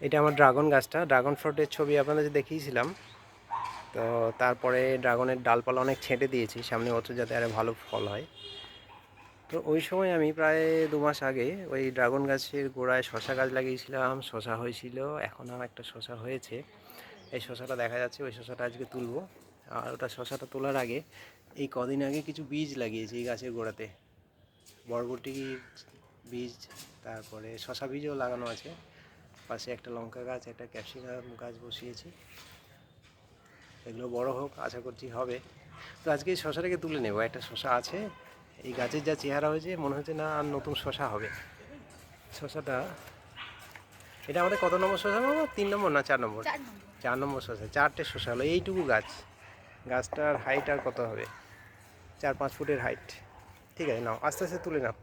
এটা আমার ড্রাগন গাছটা, ড্রাগন ফ্রুটের ছবি আপনাদের দেখিয়েছিলাম। তো তারপরে ড্রাগনের ডালপালা অনেক ছেঁটে দিয়েছি সামনে বছর যাতে আরও ভালো ফল হয়। তো ওই সময় আমি প্রায় 2 মাস আগে ওই ড্রাগন গাছের গোড়ায় শশা গাছ লাগিয়েছিলাম, শশা হয়েছিল, এখন আর একটা শশা হয়েছে। এই শশাটা দেখা যাচ্ছে, ওই শশাটা আজকে তুলবো। আর ওটা শশাটা তোলার আগে এই কদিন আগে কিছু বীজ লাগিয়েছি এই গাছের গোড়াতে, বরবটি বীজ, তারপরে শশা বীজও লাগানো আছে। পাশে একটা লঙ্কা গাছ, একটা ক্যাপসিকাম গাছ বসিয়েছি। এগুলো বড় হোক, আশা করছি হবে। তো আজকে এই শশাটাকে তুলে নেব। একটা শশা আছে, এই গাছের যা চেহারা হয়েছে মনে হচ্ছে না আর নতুন শশা হবে। শশাটা এটা আমাদের কত নম্বর শশা বাবা? 3 নম্বর না 4 নম্বর? 4 নম্বর শশা। 4টে শশা হলো, এইটুকু গাছ। গাছটার হাইট আর কত হবে? 4-5 ফুটের হাইট। ঠিক আছে, নাও আস্তে আস্তে তুলে নাও।